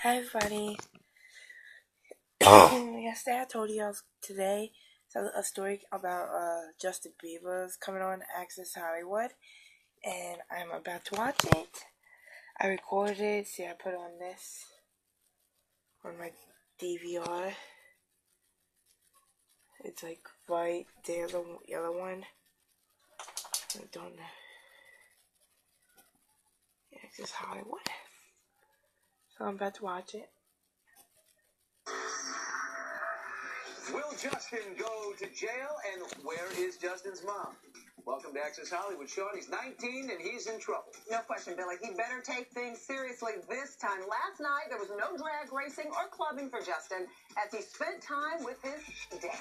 Hi, everybody. Yesterday I told you today a story about Justin Bieber's coming on Access Hollywood, and I'm about to watch it. I recorded it. See, I put on this on my DVR. It's like right there, the yellow one. I don't know. Access Hollywood. So I'm about to watch it. Will Justin go to jail, and where is Justin's mom? Welcome to Access Hollywood, Sean. He's 19 and he's in trouble. No question, Billy. He better take things seriously this time. Last night, there was no drag racing or clubbing for Justin as he spent time with his dad.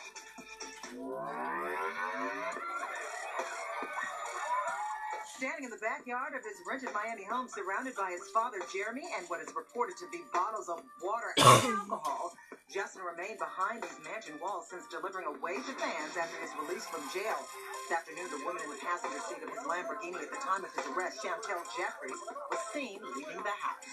Standing in the backyard of his rented Miami home, surrounded by his father, Jeremy, and what is reported to be bottles of water and alcohol, Justin remained behind these mansion walls since delivering a wave to fans after his release from jail. This afternoon, the woman in the passenger seat of his Lamborghini at the time of his arrest, Chantel Jeffries, was seen leaving the house.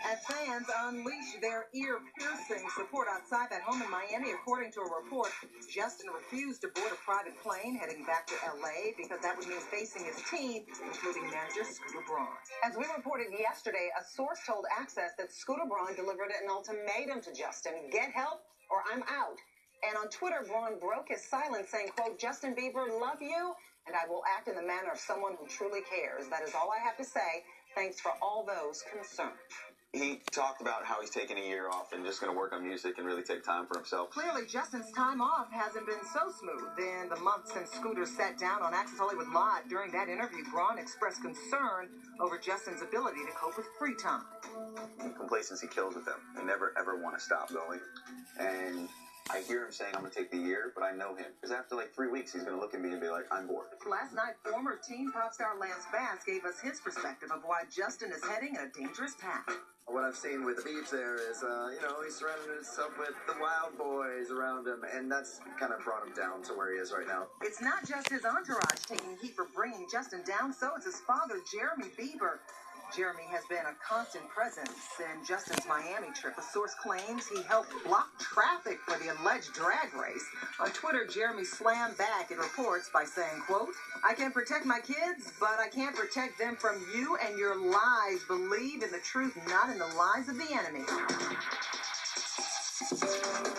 As fans unleashed their ear-piercing support outside that home in Miami, according to a report, Justin refused to board a private plane heading back to L.A. because that would mean facing his team, including manager Scooter Braun. As we reported yesterday, a source told Access that Scooter Braun delivered an ultimatum to Justin: get help or I'm out. And on Twitter, Braun broke his silence, saying, quote, "Justin Bieber, love you, and I will act in the manner of someone who truly cares. That is all I have to say. Thanks for all those concerned." He talked about how he's taking a year off and just going to work on music and really take time for himself. Clearly, Justin's time off hasn't been so smooth. In the months since Scooter sat down on Access Hollywood Live, during that interview, Braun expressed concern over Justin's ability to cope with free time. Complacency kills with him. They never, ever want to stop going. And I hear him saying, I'm going to take the year, but I know him. Because after like 3 weeks, he's going to look at me and be like, I'm bored. Last night, former teen pop star Lance Bass gave us his perspective of why Justin is heading in a dangerous path. What I've seen with Biebs there is, he's surrounded himself with the wild boys around him, and that's kind of brought him down to where he is right now. It's not just his entourage taking heat for bringing Justin down, so it's his father, Jeremy Bieber. Jeremy has been a constant presence in Justin's Miami trip. A source claims he helped block traffic for the alleged drag race. On Twitter, Jeremy slammed back at reports by saying, quote, "I can protect my kids, but I can't protect them from you and your lies. Believe in the truth, not in the lies of the enemy."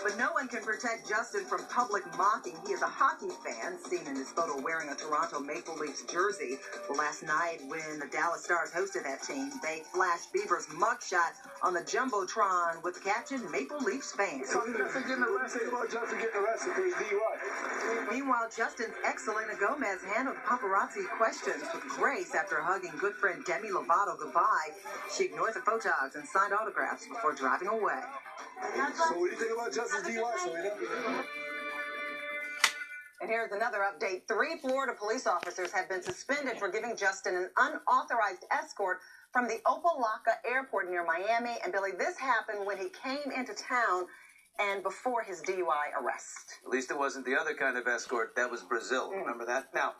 But no one can protect Justin from public mocking. He is a hockey fan, seen in his photo wearing a Toronto Maple Leafs jersey. Well, last night, when the Dallas Stars hosted that team, they flashed Bieber's mugshot on the Jumbotron with the caption, "Maple Leafs fans." So Justin getting arrested about Justin getting arrested for his DUI. Meanwhile, Justin's ex Selena Gomez handled paparazzi questions with grace after hugging good friend Demi Lovato goodbye. She ignored the photogs and signed autographs before driving away. So what do you think about Justin's DUI, Selena? And here's another update. 3 Florida police officers have been suspended for giving Justin an unauthorized escort from the Opa-locka airport near Miami. And Billy, this happened when he came into town and before his DUI arrest. At least it wasn't the other kind of escort. That was Brazil. Remember that? Now,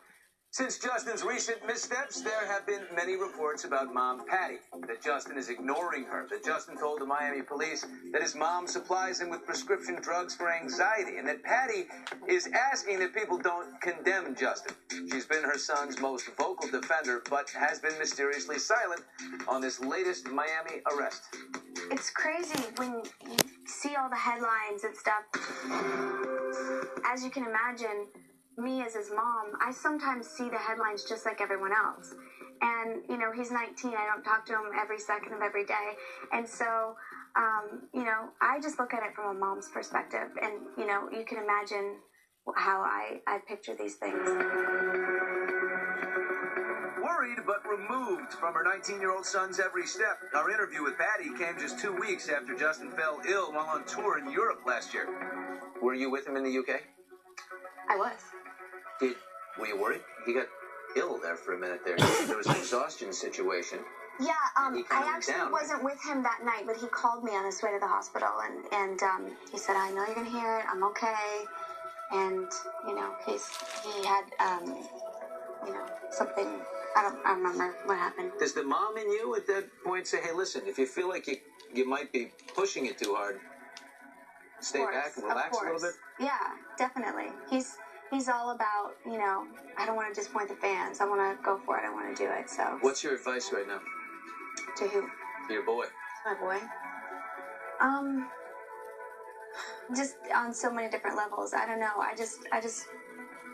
since Justin's recent missteps, there have been many reports about Mom Patty, that Justin is ignoring her, that Justin told the Miami police that his mom supplies him with prescription drugs for anxiety, and that Patty is asking that people don't condemn Justin. She's been her son's most vocal defender, but has been mysteriously silent on this latest Miami arrest. It's crazy when you see all the headlines and stuff. As you can imagine, me as his mom, I sometimes see the headlines just like everyone else. And, he's 19. I don't talk to him every second of every day. And so, I just look at it from a mom's perspective. And, you can imagine how I picture these things. Worried but removed from her 19-year-old son's every step. Our interview with Patty came just 2 weeks after Justin fell ill while on tour in Europe last year. Were you with him in the UK? I was. Were you worried? He got ill there for a minute there. There was an exhaustion situation. Yeah, I actually wasn't with him that night, but he called me on his way to the hospital, and he said, "I know you're gonna hear it. I'm okay." And he had something I don't remember what happened. Does the mom in you at that point say, hey, listen, if you feel like you might be pushing it too hard, stay back and relax a little bit? Yeah, definitely. He's all about, you know, I don't want to disappoint the fans. I want to go for it. I want to do it. So. What's your advice right now? To who? To your boy. My boy. Just on so many different levels. I don't know. I just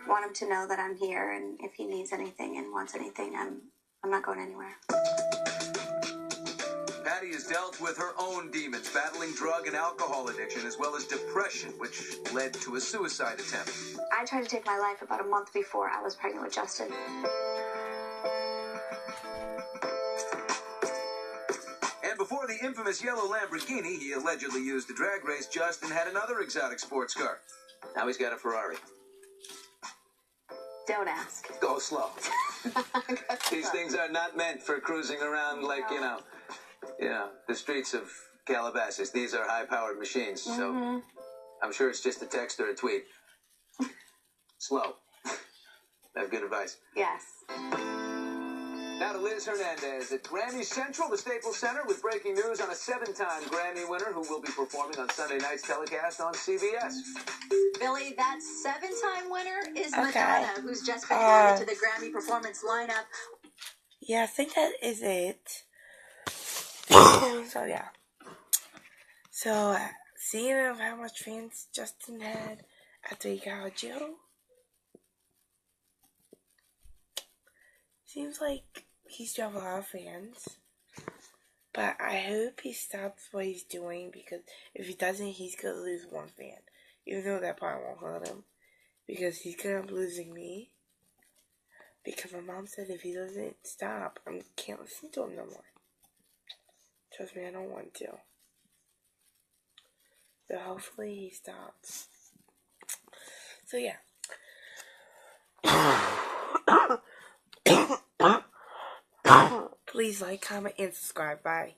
want him to know that I'm here, and if he needs anything and wants anything, I'm not going anywhere. Patty has dealt with her own demons, battling drug and alcohol addiction, as well as depression, which led to a suicide attempt. I tried to take my life about a month before I was pregnant with Justin. And before the infamous yellow Lamborghini he allegedly used to drag race, Justin had another exotic sports car. Now he's got a Ferrari. Don't ask. Go slow. These things are not meant for cruising around like, you know, the streets of Calabasas. These are high-powered machines, so I'm sure it's just a text or a tweet. Slow. Have good advice. Yes. Now to Liz Hernandez at Grammy Central, the Staples Center, with breaking news on a 7-time Grammy winner who will be performing on Sunday night's telecast on CBS. Billy, that 7-time winner is Okay. Madonna, who's just been added to the Grammy performance lineup. Yeah, I think that is it. So, yeah. So, seeing of how much fans Justin had after he got out of jail, seems like he's got a lot of fans. But I hope he stops what he's doing, because if he doesn't, he's going to lose one fan. Even though that probably won't hurt him, because he's going to end up losing me. Because my mom said if he doesn't stop, I can't listen to him no more. Trust me, I don't want to. So hopefully he stops. So yeah. Please like, comment, and subscribe. Bye.